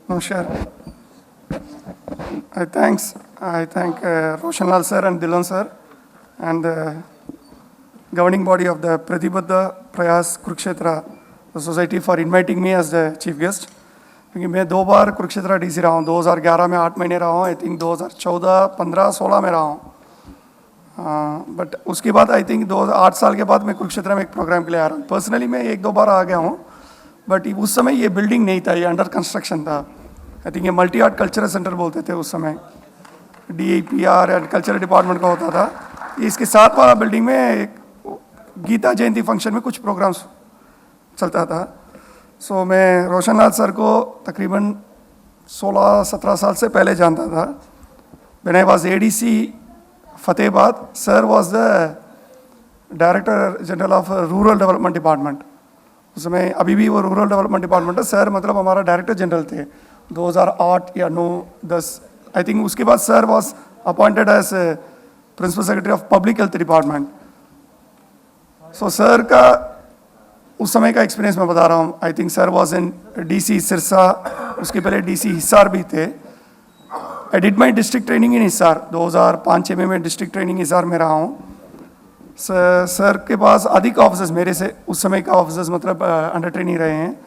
Namaskar. I thank Roshan Lal sir and Dillon sir and the governing body of the Pratibadha Prayas Kurukshetra the society for inviting me as the chief guest. क्योंकि मैं 2 बार Kurukshetra DC रहा हूँ, 2011 में 8 महीने रहा हूँ, I think 2014, 15, 16 में रहा हूँ. बट उसके बाद आई थिंक 8 साल के बाद मैं कुरुक्षेत्र में एक प्रोग्राम के लिए आ रहा हूँ. पर्सनली मैं 1-2 बार आ गया हूँ, बट उस समय ये बिल्डिंग नहीं था, ये अंडर कंस्ट्रक्शन था. आई थिंक ये मल्टी आर्ट कल्चरल सेंटर बोलते थे उस समय, DAPR एंड कल्चरल डिपार्टमेंट का होता था. इसके साथ वाला बिल्डिंग में एक गीता जयंती फंक्शन में कुछ प्रोग्राम्स चलता था. सो मैं रोशन लाल सर को तकरीबन 16-17 साल से पहले जानता था. When I was ADC Fatehabad, sir was the director general of rural development department. उस समय अभी भी वो रूरल डेवलपमेंट डिपार्टमेंट है. सर मतलब हमारा डायरेक्टर जनरल थे 2008 या 9-10 आई थिंक. उसके बाद sir was appointed as principal secretary of public health department. So sir का उस समय का एक्सपीरियंस मैं बता रहा हूँ. I think sir was in DC Sirsa, उसके पहले DC हिसार भी थे. I did my district training in Hisar 2005-6 में मैं डिस्ट्रिक्ट ट्रेनिंग हिसार में रहा हूँ. सर के पास अधिक ऑफिसर्स मेरे से उस समय का ऑफिसर्स मतलब अंडर ट्रेनिंग रहे हैं.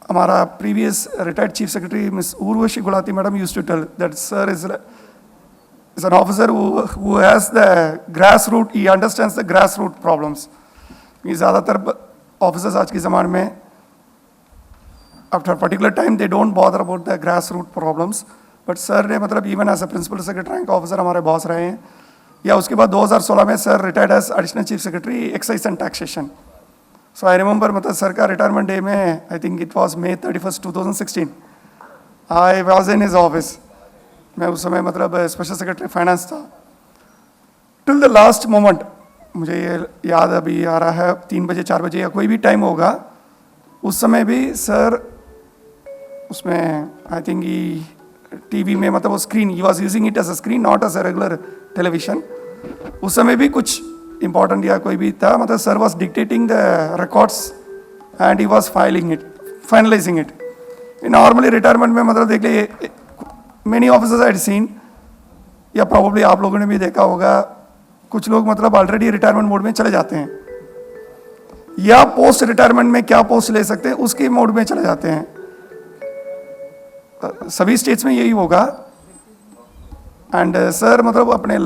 हमारा previous retired chief secretary miss Urvashi Gulati madam used to tell that sir is an officer who has the grassroots, he understands the grassroots problems. ये ज़्यादातर ऑफिसर्स आज के ज़माने में after particular time they don't bother about the grass root problems. But sir ने मतलब even as a principal secretary rank officer हमारे boss रहे हैं. या उसके बाद 2016 में sir retired as additional chief secretary excise and taxation. So I remember मतलब सर का रिटायरमेंट डे में I think it was May 31, 2016. I was in his office. मैं उस समय मतलब स्पेशल सेक्रेटरी फाइनेंस था. टिल द लास्ट मोमेंट मुझे ये याद अभी आ रहा है, 3 बजे 4 बजे या कोई भी टाइम होगा, उस समय भी सर उसमें आई थिंक TV में मतलब वो स्क्रीन ही was using it as a screen not as a regular television. उस समय भी कुछ इंपॉर्टेंट या कोई भी था, मतलब sir was dictating the records and he was finalising it. Normally retirement में मतलब देख लीजिए मेनी ऑफिसर्स आई सीन, या प्रॉब्ली आप लोगों ने भी देखा होगा, कुछ लोग मतलब ऑलरेडी रिटायरमेंट मोड में चले जाते हैं, या पोस्ट रिटायरमेंट में क्या पोस्ट ले सकते हैं उसके मोड में चले जाते हैं. सभी स्टेट्स में यही होगा. एंड सर मतलब अपने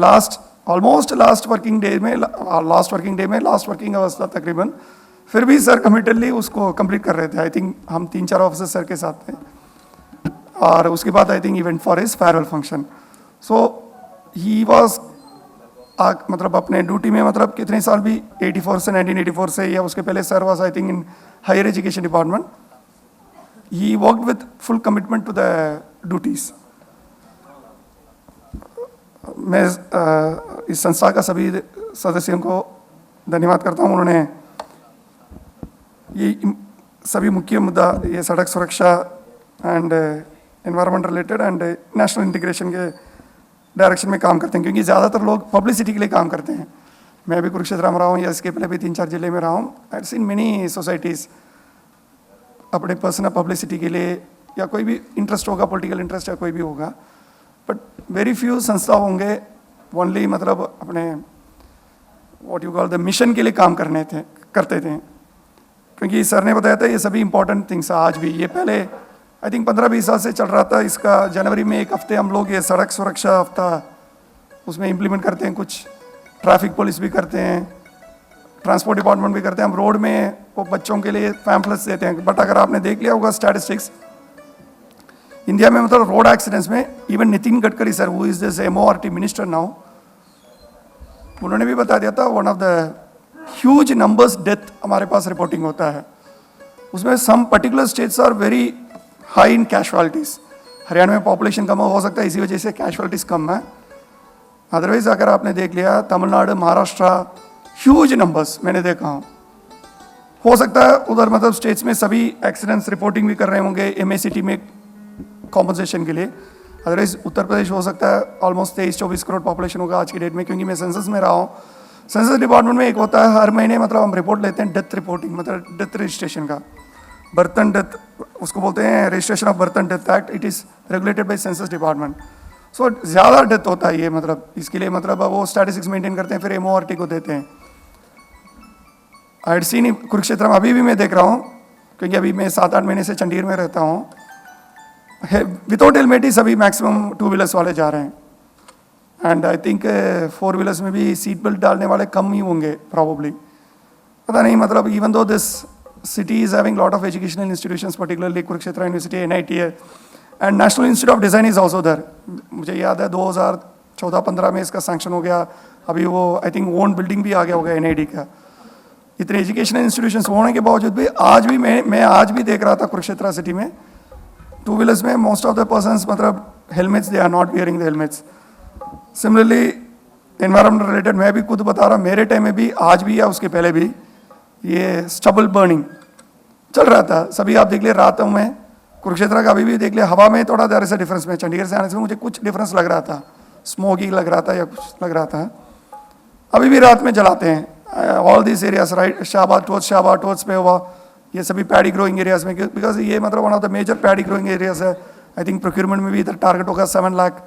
ऑलमोस्ट लास्ट वर्किंग वर्किंग अवस्था तकरीबन, फिर भी सर कमिटेडली उसको कंप्लीट कर रहे थे. आई थिंक हम 3-4 ऑफिसर सर के साथ थे. और उसके बाद I think event for his farewell function. So he was मतलब अपने ड्यूटी में मतलब कितने साल भी 84 से 1984 से, या उसके पहले sir was I think in higher education department. He worked with full commitment to the duties. मैं इस संस्था का सभी सदस्यों को धन्यवाद करता हूँ. उन्होंने ये सभी मुख्य मुद्दा ये सड़क सुरक्षा and environment related and national integration के डायरेक्शन में काम करते हैं, क्योंकि ज़्यादातर लोग पब्लिसिटी के लिए काम करते हैं. मैं भी कुरुक्षेत्र में रहा हूँ, या इसके पहले भी 3-4 जिले में रहा हूँ. आई सीन मेनी सोसाइटीज़ अपने पर्सनल पब्लिसिटी के लिए, या कोई भी इंटरेस्ट होगा, पॉलिटिकल इंटरेस्ट या कोई भी होगा, बट वेरी फ्यू संस्था होंगे ओनली मतलब अपने what you call the mission के लिए काम करते थे. क्योंकि सर ने बताया था ये सभी इंपॉर्टेंट थिंग्स आज भी, ये पहले आई थिंक 15-20 साल से चल रहा था. इसका जनवरी में एक हफ्ते हम लोग ये सड़क सुरक्षा हफ्ता उसमें इम्प्लीमेंट करते हैं. कुछ ट्रैफिक पुलिस भी करते हैं, ट्रांसपोर्ट डिपार्टमेंट भी करते हैं. हम रोड में वो बच्चों के लिए पैम्फलेट्स देते हैं. बट अगर आपने देख लिया होगा स्टैटिस्टिक्स इंडिया में मतलब रोड एक्सीडेंट्स में, even Nitin Gadkari sir who is this MORT minister now, उन्होंने भी बता दिया था one of the huge numbers death हमारे पास रिपोर्टिंग होता है. उसमें some particular states are very high in casualties. Haryana में पॉपुलेशन कम हो सकता है, इसी वजह से कैशुअलिटीज़ कम है. अदरवाइज अगर आपने देख लिया तमिलनाडु, महाराष्ट्र, ह्यूज नंबर्स मैंने देखा हूँ. हो सकता है उधर मतलब स्टेट्स में सभी एक्सीडेंट्स रिपोर्टिंग भी कर रहे होंगे MACT में कॉम्पनसेशन के लिए. अदरवाइज उत्तर प्रदेश हो सकता है ऑलमोस्ट 23-24 करोड़ पॉपुलेशन होगा आज की डेट में, क्योंकि मैं सेंसस में रहा हूँ. सेंसस डिपार्टमेंट में एक होता है हर महीने मतलब हम रिपोर्ट लेते हैं डेथ रिपोर्टिंग, मतलब डेथ रजिस्ट्रेशन का. बर्थ एंड डेथ, उसको बोलते हैं registration of birth and death act, it is regulated by census department. So ज़्यादा डेथ होता है ये, मतलब इसके लिए मतलब वो स्टैटिस्टिक्स मेंटेन करते हैं, फिर MORT को देते हैं। आई सीन कुरुक्षेत्र में अभी भी मैं देख रहा हूँ, क्योंकि अभी मैं 7-8 महीने से चंडीगढ़ में रहता हूँ, विदाउट हेलमेट ही सभी मैक्सिमम 2 व्हीलर्स वाले जा रहे हैं। एंड आई थिंक 4 व्हीलर्स में भी सीट बेल्ट डालने वाले कम ही होंगे प्रॉब्ली, पता नहीं। मतलब even though this city is having lot of educational institutions, particularly Kurukshetra university, NIT है, and national institute of design is also there. मुझे याद है 2014-15 में इसका सैंक्शन हो गया, अभी वो आई थिंक ओन बिल्डिंग भी आ गया होगा NID का। इतने एजुकेशनल इंस्टीट्यूशंस होने के बावजूद भी आज भी मैं आज भी देख रहा था कुरुक्षेत्र सिटी में 2 व्हीलर्स में मोस्ट ऑफ द पर्सन्स मतलब helmets, they are not wearing the helmets. Similarly environment related मैं भी खुद बता रहा हूँ, मेरे टाइम में भी, आज भी या उसके पहले भी, ये स्टबल बर्निंग चल रहा था। सभी आप देख ले, रातों में कुरुक्षेत्र का अभी भी देख ले, हवा में थोड़ा देर से डिफरेंस में, चंडीगढ़ से आने से मुझे कुछ डिफरेंस लग रहा था, स्मोकी लग रहा था या कुछ लग रहा था। अभी भी रात में जलाते हैं all this areas, right, Shahbad टोच पे हुआ, ये सभी पैडी ग्रोइंग एरियाज में, बिकॉज ये मतलब one of the major paddy growing areas है। आई थिंक प्रोक्यूरमेंट में भी इधर टारगेट होगा 7 लाख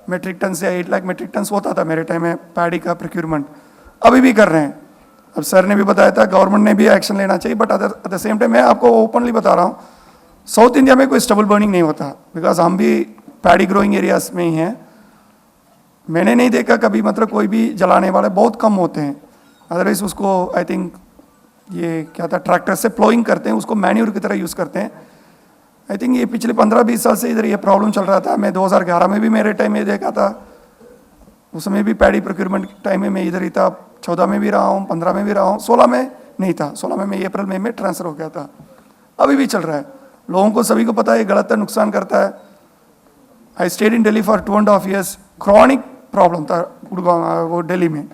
मेट्रिक टन से 8 लाख मेट्रिक टन होता था मेरे टाइम में पैडी का प्रोक्यूरमेंट, अभी भी कर रहे हैं। अब सर ने भी बताया था गवर्नमेंट ने भी एक्शन लेना चाहिए, but at the same time मैं आपको ओपनली बता रहा हूँ, साउथ इंडिया में कोई स्टबल बर्निंग नहीं होता, बिकॉज हम भी पैडी ग्रोइंग एरियाज में ही हैं। मैंने नहीं देखा कभी मतलब कोई भी जलाने वाले बहुत कम होते हैं, अदरवाइज उसको आई थिंक ये क्या था, ट्रैक्टर से प्लोइंग करते हैं, उसको मैन्यूर की तरह यूज़ करते हैं। आई थिंक ये पिछले 15-20 साल से इधर ये प्रॉब्लम चल रहा था। मैं 2011 में भी मेरे टाइम में देखा था, उस समय भी पैडी प्रोक्यूरमेंट टाइम में मैं इधर ही था, 14 में भी रहा हूँ, 15 में भी रहा हूँ, 16 में नहीं था, 16 में मैं अप्रैल में ट्रांसफ़र हो गया था। अभी भी चल रहा है, लोगों को सभी को पता है ये गलत है, नुकसान करता है। I stayed in Delhi for 2.5 years, chronic problem था गुड़गांव वो दिल्ली में,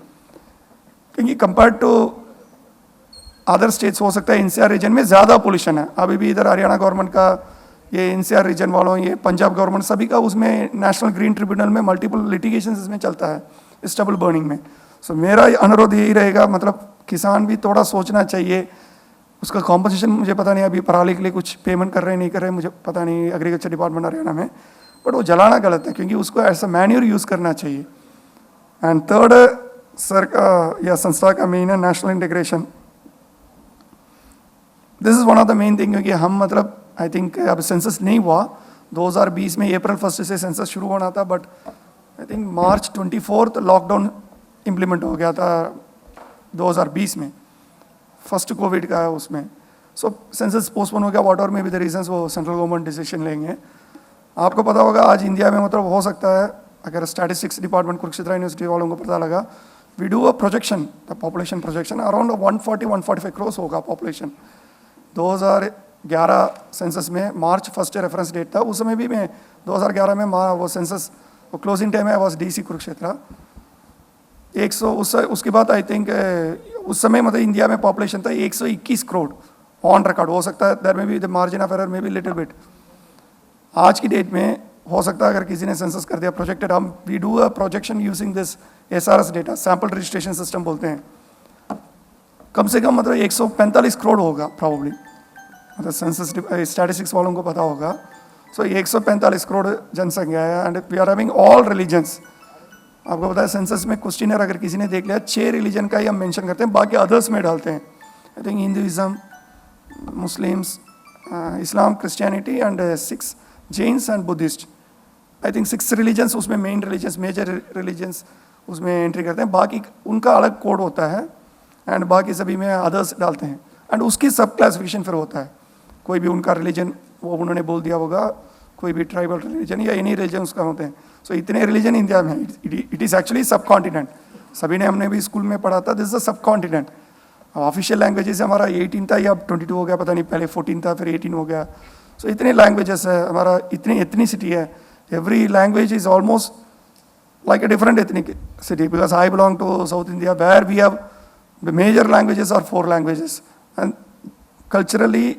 क्योंकि कंपेयर टू अदर स्टेट्स हो सकता है NCR रीजन में ज़्यादा पोल्यूशन है। अभी भी इधर हरियाणा गवर्नमेंट का, ये NCR रीजन वालों, ये पंजाब गवर्नमेंट, सभी का उसमें नेशनल ग्रीन ट्रिब्यूनल में मल्टीपल लिटिगेशन इसमें चलता है स्टबल बर्निंग में। सो मेरा अनुरोध यही रहेगा, मतलब किसान भी थोड़ा सोचना चाहिए, उसका कॉम्पनसेशन मुझे पता नहीं, अभी पराली के लिए कुछ पेमेंट कर रहे हैं नहीं कर रहे हैं मुझे पता नहीं, एग्रीकल्चर डिपार्टमेंट हरियाणा में, बट वो जलाना गलत है, क्योंकि उसको ऐसा मैन्यूर यूज़ करना चाहिए। एंड थर्ड सर का या संस्था का मेन है national integration. This is one of the main thing, क्योंकि हम मतलब आई थिंक अब सेंसस नहीं हुआ 2020 में, अप्रैल 1 से सेंसस शुरू होना था, but I think March 24 lockdown implement हो गया था 2020 में, फर्स्ट कोविड का है उसमें। सो सेंसस पोस्टपोन हो गया, वॉट एवर में भी द रीजंस, वो सेंट्रल गवर्नमेंट डिसीजन लेंगे। आपको पता होगा आज इंडिया में मतलब हो सकता है, अगर स्टैटिस्टिक्स डिपार्टमेंट कुरुक्षेत्र यूनिवर्सिटी वालों को पता लगा, we do a projection, the population projection, around 140-145 crore होगा पॉपुलेशन। 2011 सेंसस में मार्च 1 रेफरेंस डेट था, उस समय भी मैं 2011 में वो सेंसस वो क्लोजिंग टाइम है, वॉज DC कुरुक्षेत्र 100, उसके बाद आई थिंक उस समय मतलब इंडिया में पॉपुलेशन था 121 करोड़ ऑन रिकॉर्ड। हो सकता है देयर में भी द मार्जिन ऑफ एरर में भी लिटिल बिट। आज की डेट में हो सकता है अगर किसी ने सेंसस कर दिया प्रोजेक्टेड, हम we do a projection using this SRS data, sample registration system बोलते हैं, कम से कम मतलब 145 करोड़ होगा प्रॉब्ली, मतलब सेंसस स्टैटिस्टिक्स वालों को पता होगा। सो 145 करोड़ जनसंख्या है, and we are having all religions. आपको पता है सेंसस में क्वेश्चनर अगर किसी ने देख लिया 6 रिलीजन का ही हम मेंशन करते हैं, बाकी अदर्स में डालते हैं। I think Hinduism, Muslims, Islam, Christianity and 6 Jains and Buddhist. I think 6 religions उसमें मेन रिलीजन्स, मेजर रिलीजन्स उसमें एंट्री करते हैं, बाकी उनका अलग कोड होता है, एंड बाकी सभी में अदर्स डालते हैं, एंड उसकी सब क्लासिफिकेशन फिर होता है। कोई भी उनका रिलीजन वो उन्होंने बोल दिया होगा, कोई भी ट्राइबल रिलीजन या एनी रिलीजन उसका होते हैं। सो इतने रिलीजन इंडिया में, इट इज़ एक्चुअली सब कॉन्टिनेंट। सभी ने हमने भी स्कूल में पढ़ा था, दिस इज अ सब कॉन्टिनेंट। ऑफिशियल लैंग्वेजेस हमारा 18 था या 22 हो गया, पता नहीं, पहले 14 था फिर 18 हो गया। सो इतने लैंग्वेजेस है हमारा, इतनी एथनिसिटी है, every language is almost like a different ethnic city, because I belong to South India where we have the major languages are 4 languages, and culturally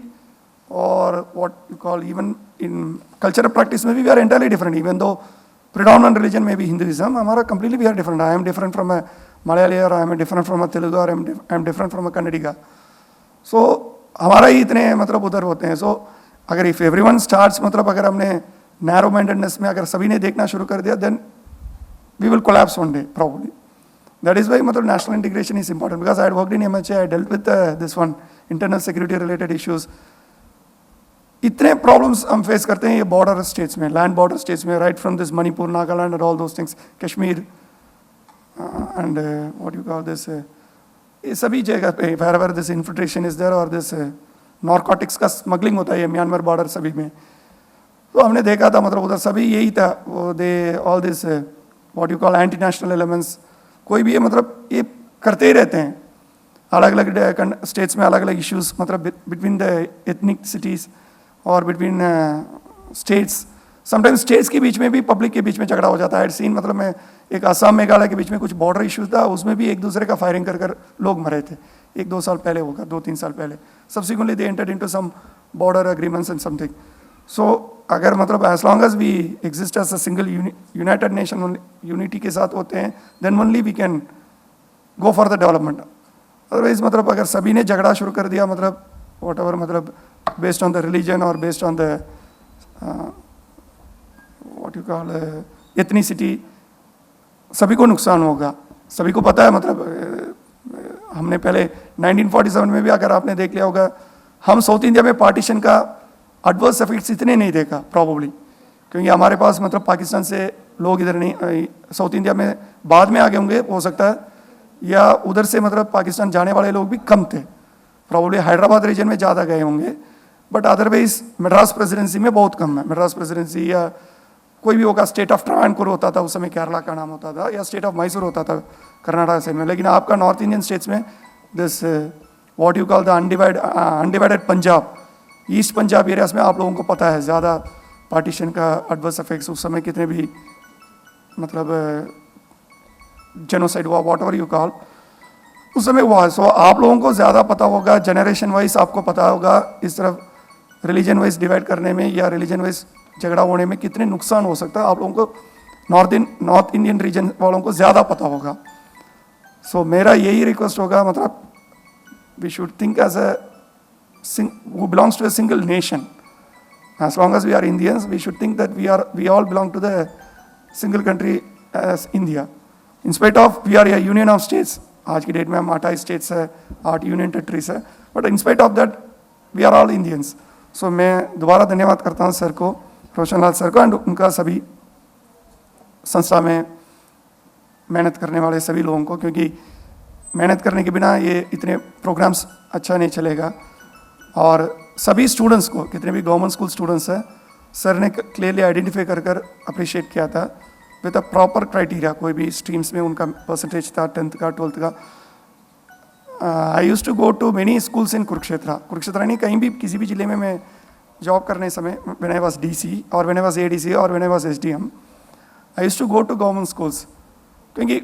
or what you call even in cultural practice maybe we are entirely different, even though predominant religion may be Hinduism, hamara completely we are different. I am different from a Malayali, or I am different from a Telugu, or I am different from a Kannadiga. So हमारा ही इतने मतलब उधर होते हैं. सो अगर if everyone starts, मतलब अगर हमने नैरो माइंडेडनेस में अगर सभी ने देखना शुरू कर दिया, then we will collapse one day probably. That is why मतलब national integration is important, because I had worked in MHA, I dealt with this one internal security related issues. इतने प्रॉब्लम्स हम फेस करते हैं ये border states में, land border states में, right from this Manipur, Nagaland and all those things, Kashmir and what you call this, ये सभी जगह पे where this infiltration is there और दिस नारकोटिक्स का स्मगलिंग होता है म्यांमार बॉर्डर सभी में. तो हमने देखा था मतलब उधर सभी यही था, वो they all this what you call anti national elements, कोई भी ये मतलब ये करते ही रहते हैं. अलग अलग स्टेट्स में अलग अलग इश्यूज, मतलब बिटवीन द एथनिक सिटीज़ और बिटवीन स्टेट्स, समटाइम्स स्टेट्स के बीच में भी, पब्लिक के बीच में झगड़ा हो जाता है. सीन मतलब मैं एक असम मेघालय के बीच में कुछ बॉर्डर इश्यूज था, उसमें भी एक दूसरे का फायरिंग कर लोग मरे थे. 1-2 साल पहले होगा, 2-3 साल पहले. Subsequently they entered into some border agreements and something. So अगर मतलब as long as we exist as a single united nation, unity के साथ होते हैं, then only we can go for the development. Otherwise मतलब अगर सभी ने झगड़ा शुरू कर दिया, मतलब वॉट एवर, मतलब based on the religion or based on the what you call ethnicity, सभी को नुकसान होगा. सभी को पता है मतलब हमने पहले 1947 में भी अगर आपने देख लिया होगा, हम साउथ इंडिया में पार्टीशन का एडवर्स इफेक्ट्स इतने नहीं देखा प्रॉब्ली, क्योंकि हमारे पास मतलब पाकिस्तान से लोग इधर नहीं, साउथ इंडिया में बाद में आगे होंगे हो सकता है, या उधर से मतलब पाकिस्तान जाने वाले लोग भी कम थे, प्रॉब्ली हैदराबाद रीजन में ज़्यादा गए होंगे. बट अदरवाइज मद्रास प्रेसिडेंसी में बहुत कम है. मद्रास प्रेसिडेंसी या कोई भी होगा, स्टेट ऑफ ट्रावणकोर होता था उस समय, केरला का नाम होता था, या स्टेट ऑफ मैसूर होता था कर्नाटक साइड में. लेकिन आपका नॉर्थ इंडियन स्टेट्स में this what you call the undivided Punjab, east Punjab areas में आप लोगों को पता है ज़्यादा पार्टीशन का एडवर्स इफेक्ट्स उस समय कितने भी मतलब जेनोसाइड हुआ, वॉट एवर यू कॉल, उस समय हुआ. सो आप लोगों को ज़्यादा पता होगा, जनरेशन वाइज आपको पता होगा इस तरफ रिलीजन वाइज डिवाइड करने में या रिलीजन वाइज झगड़ा होने में कितने नुकसान हो सकता है. आप लोगों को नॉर्थ इंडियन रीजन वालों को ज़्यादा पता होगा. सो मेरा यही रिक्वेस्ट होगा, मतलब we should think as a who belongs to a single nation. As long as we are Indians, we should think that we all belong to the single country as India. In spite of we are a union of states. आज की date में हम 28 states है, 8 union territories है, but in spite of that we are all Indians. So मैं दोबारा धन्यवाद करता हूँ सर को, रोशन लाल सर को, एंड उनका सभी संस्था में मेहनत करने वाले सभी लोगों को, क्योंकि मेहनत करने के बिना ये इतने प्रोग्राम्स अच्छा नहीं चलेगा. और सभी स्टूडेंट्स को, कितने भी गवर्नमेंट स्कूल स्टूडेंट्स हैं, सर ने क्लियरली आइडेंटिफाई कर अप्रिशिएट किया था विद अ प्रॉपर क्राइटेरिया. कोई भी स्ट्रीम्स में उनका परसेंटेज था 10th का 12th का. I used to go to many schools in Kurukshetra नहीं, कहीं भी किसी भी जिले में मैं जॉब करने समय, व्हेन आई वाज डीसी और व्हेन आई वाज एडीसी और when I was SDM, I used to go to government schools. क्योंकि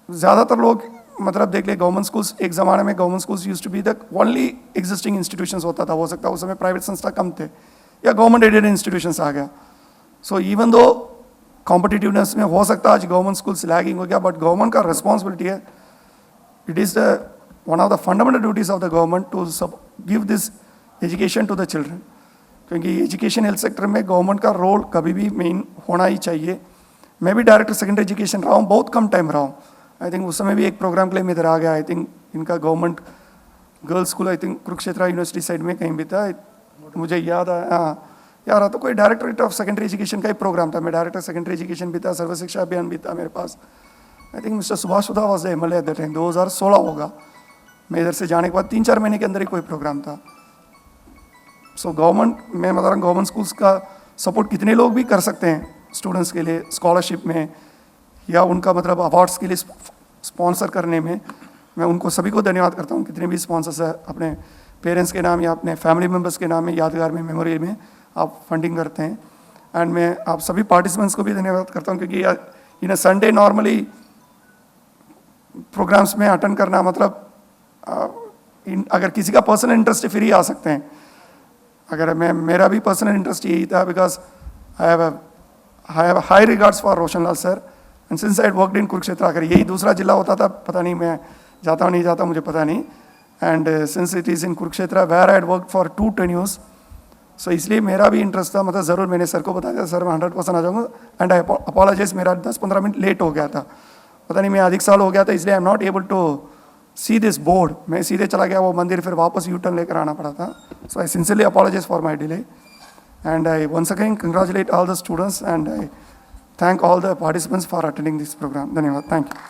ज़्यादातर लोग मतलब देख ले, गवर्नमेंट स्कूल्स एक ज़माने में government schools used to be the only existing institutions होता था. हो सकता है उस समय प्राइवेट संस्था कम थे या गवर्नमेंट एडेड इंस्टीट्यूशंस आ गया. सो इवन दो कॉम्पिटिटिवनेस में हो सकता है आज गवर्नमेंट स्कूल्स लैगिंग हो गया, बट गवर्नमेंट का रिस्पॉन्सिबिलिटी है, it is the one of the fundamental duties of the government to give this education to the children. क्योंकि एजुकेशन हेल्थ सेक्टर में गवर्नमेंट का रोल कभी भी मेन होना ही चाहिए. मैं भी डायरेक्टर सेकेंडरी एजुकेशन रहा हूँ, बहुत कम टाइम रहा हूँ. आई थिंक उस समय भी एक प्रोग्राम के लिए मैं इधर आ गया. आई थिंक इनका government girls school I think Kurukshetra university side में कहीं भी था, मुझे याद आया. हाँ यार, तो कोई डायरेक्टरेट ऑफ सेकेंडरी एजुकेशन का ही प्रोग्राम था. मैं डायरेक्टर सेकेंडरी एजुकेशन भी था, सर्व शिक्षा अभियान भी था मेरे पास. I think mister Subhash Sudha was the MLA at the time. 2016 होगा. मैं इधर से जाने के बाद 3-4 महीने के अंदर ही कोई प्रोग्राम था. सो गवर्नमेंट में मतलब गवर्नमेंट स्कूल्स का सपोर्ट कितने लोग भी कर सकते हैं स्टूडेंट्स के लिए, स्कॉलरशिप में या उनका मतलब अवार्ड्स के लिए स्पॉन्सर करने में. मैं उनको सभी को धन्यवाद करता हूँ, कितने भी स्पॉन्सर्स है, अपने पेरेंट्स के नाम या अपने फैमिली मेम्बर्स के नाम में यादगार में, मेमोरी में आप फंडिंग करते हैं. एंड मैं आप सभी पार्टिसिपेंट्स को भी धन्यवाद करता हूँ, क्योंकि इन अ संडे नॉर्मली प्रोग्राम्स में अटेंड करना मतलब अगर किसी का पर्सनल इंटरेस्ट है फिर ही आ सकते हैं. अगर मेरा भी पर्सनल इंटरेस्ट यही था, because I have high regards for Roshan Lal sir, and since I worked in Kurukshetra. अगर यही दूसरा जिला होता था, पता नहीं मैं जाता नहीं जाता, मुझे पता नहीं. And since it is in Kurukshetra where I had work for 2 tenures, so इसलिए मेरा भी इंटरेस्ट था, मतलब ज़रूर मैंने सर को बताया था, सर मैं 100% आ जाऊँगा. एंड आई अपोलोजाइज, मेरा 10-15 मिनट लेट हो गया था, पता नहीं मैं अधिक साल हो गया था, इसलिए I am not able to see this board. मैं सीधे चला गया वो मंदिर, फिर वापस यू टर्न लेकर आना पड़ा था. So I sincerely apologise for my delay. And I once again congratulate all the students and I thank all the participants for attending this program. Dhanyawad. Thank you.